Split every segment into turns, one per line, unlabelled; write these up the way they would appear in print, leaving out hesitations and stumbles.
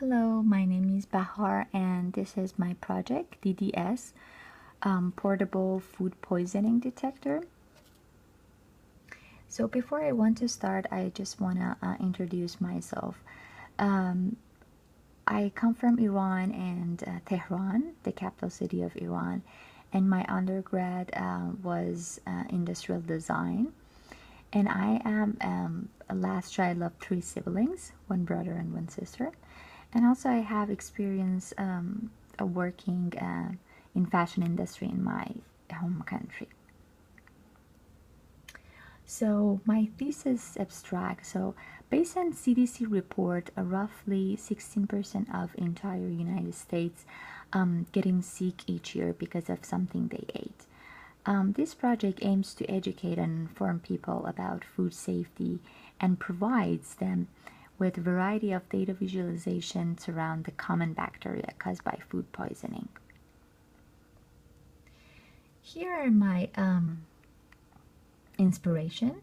Hello, my name is Bahar, and this is my project DDS, Portable Food Poisoning Detector. So before I want to start, I just want to introduce myself. Um, I come from Iran and Tehran, the capital city of Iran, and my undergrad was industrial design. And I am a last child of three siblings, one brother and one sister. And also I have experience working in fashion industry in my home country. So my thesis abstract, so based on CDC report, roughly 16% of entire United States getting sick each year because of something they ate. This project aims to educate and inform people about food safety and provides them with a variety of data visualizations around the common bacteria caused by food poisoning. Here are my inspiration,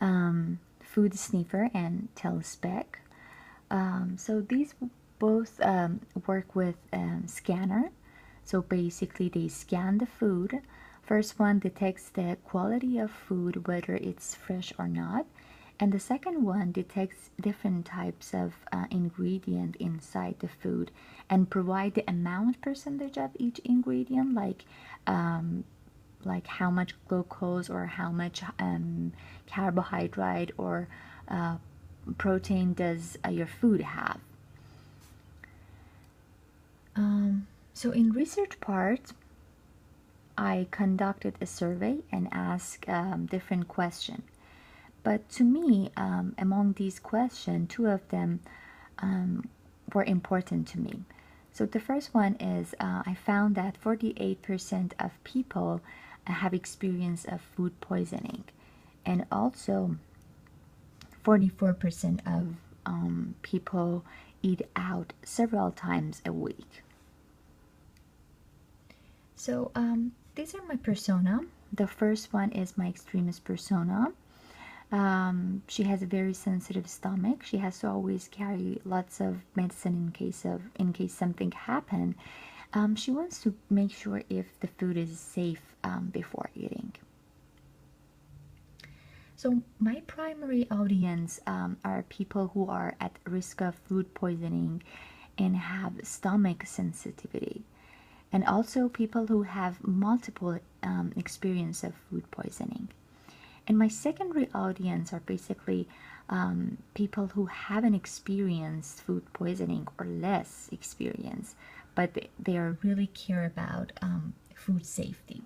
Food Sniffer and Telespec. So these both work with scanner. So basically they scan the food. First one detects the quality of food, whether it's fresh or not. And the second one detects different types of ingredient inside the food and provide the amount percentage of each ingredient, like how much glucose or how much carbohydrate or protein does your food have. So in research part, I conducted a survey and asked different questions. But to me, among these questions, two of them were important to me. So the first one is I found that 48% of people have experience of food poisoning, and also 44% of people eat out several times a week. So these are my persona. The first one is my extremist persona. She has a very sensitive stomach. She has to always carry lots of medicine in case something happen. She wants to make sure if the food is safe before eating. So my primary audience are people who are at risk of food poisoning and have stomach sensitivity, and also people who have multiple experience of food poisoning. And my secondary audience are basically people who haven't experienced food poisoning or less experience, but they are really care about food safety.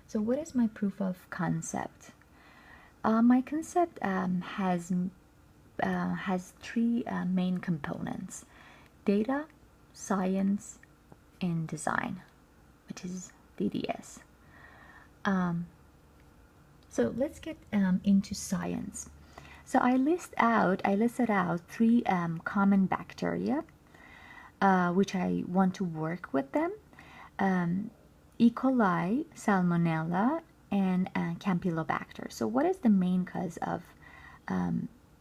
So what is my proof of concept? My concept has three main components: data, science, and design, which is DDS. So let's get into science. So I listed out three common bacteria, which I want to work with them: E. coli, Salmonella, and Campylobacter. So what is the main cause of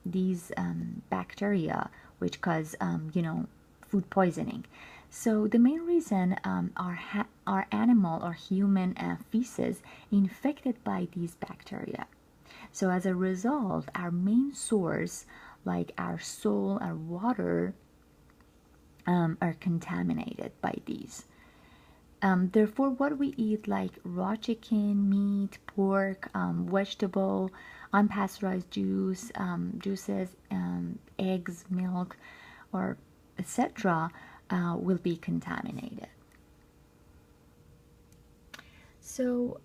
these bacteria which cause, food poisoning? So the main reason are animal or human feces infected by these bacteria. So as a result, our main source, like our soil, our water, are contaminated by these. Therefore, what we eat, like raw chicken, meat, pork, vegetable, unpasteurized juices, eggs, milk, or etc., will be contaminated. So,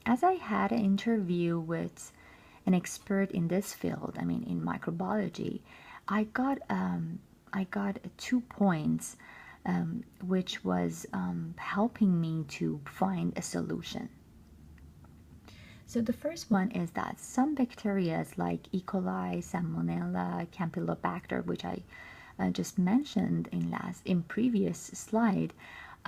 as I had an interview with an expert in this field, I mean in microbiology, I got 2 points which was helping me to find a solution. So the first one is that some bacteria like E. coli, Salmonella, Campylobacter, which I just mentioned in previous slide,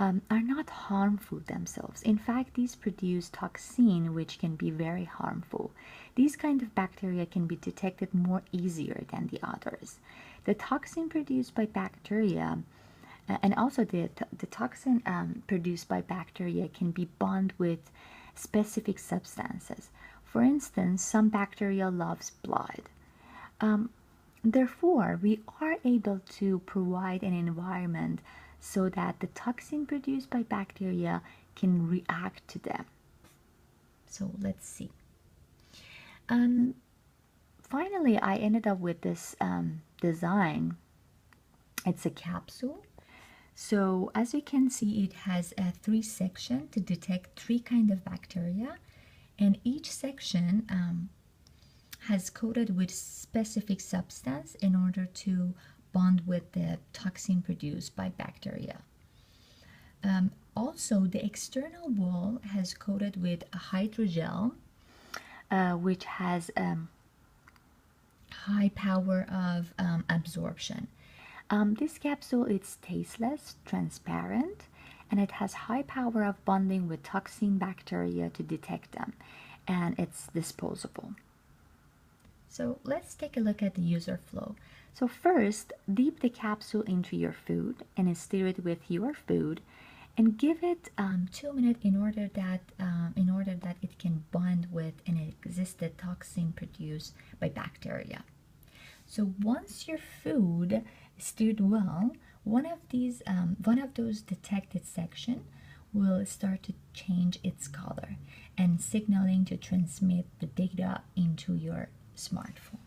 are not harmful themselves. In fact, these produce toxin which can be very harmful. These kind of bacteria can be detected more easier than the others. The toxin produced by bacteria and also the toxin produced by bacteria can be bound with specific substances. For instance, some bacteria loves blood. Therefore, we are able to provide an environment so that the toxin produced by bacteria can react to them. So let's see. Finally, I ended up with this design. It's a capsule. So as you can see, it has a 3 section to detect 3 kind of bacteria, and each section has coated with specific substance in order to bond with the toxin produced by bacteria. Also, the external wall has coated with a hydrogel, which has high power of absorption. This capsule is tasteless, transparent, and it has high power of bonding with toxin bacteria to detect them, and it's disposable. So let's take a look at the user flow. So first, dip the capsule into your food and stir it with your food, and give it 2 minutes in order that it can bond with an existed toxin produced by bacteria. So once your food is stirred well, one of those detected section will start to change its color and signaling to transmit the data into your smartphone.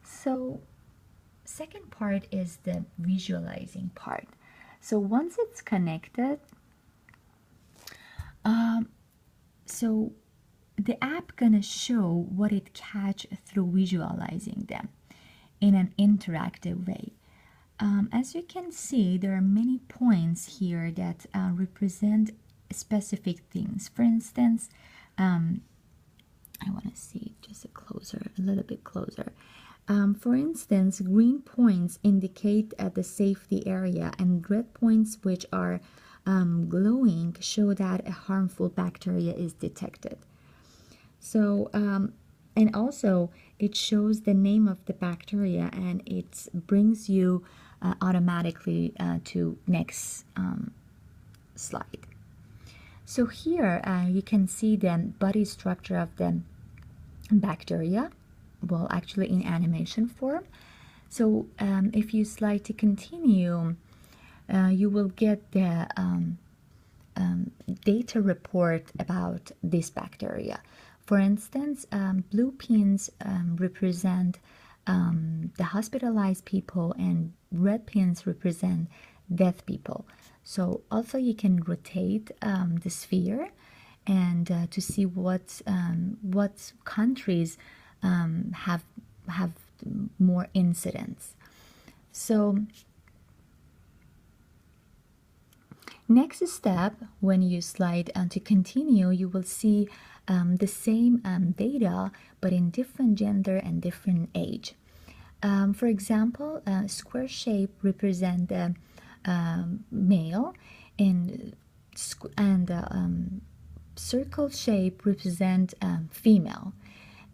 So second part is the visualizing part. So once it's connected, so the app gonna show what it catch through visualizing them in an interactive way. As you can see, there are many points here that represent specific things. For instance, I want to see just a little bit closer. For instance, green points indicate the safety area, and red points, which are glowing, show that a harmful bacteria is detected. So, and also it shows the name of the bacteria, and it brings you automatically to next slide. So here you can see the body structure of the bacteria, well, actually in animation form. So if you slide to continue, you will get the data report about this bacteria. For instance, blue pins represent the hospitalized people, and red pins represent deaf people. So also you can rotate the sphere and to see what countries have more incidents. So next step, when you slide to continue, you will see the same data but in different gender and different age. For example, square shape represent the male, and circle shape represent female.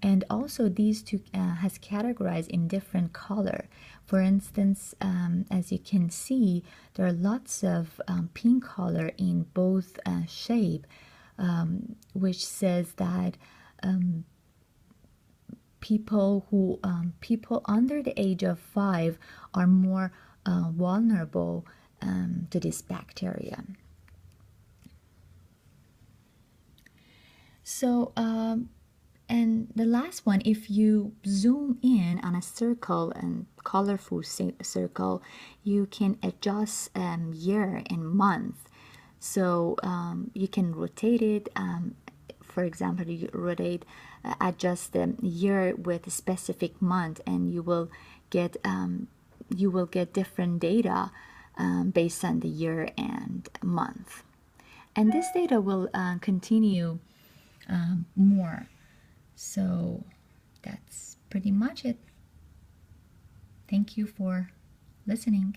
And also these two has categorized in different color. For instance, as you can see, there are lots of pink color in both shape, which says that people under the age of 5 are more vulnerable to this bacteria. So and the last one, if you zoom in on a circle and colorful circle, you can adjust year and month. So you can rotate it. For example, you adjust the year with a specific month, and you will get different data based on the year and month. And this data will continue more. So that's pretty much it. Thank you for listening.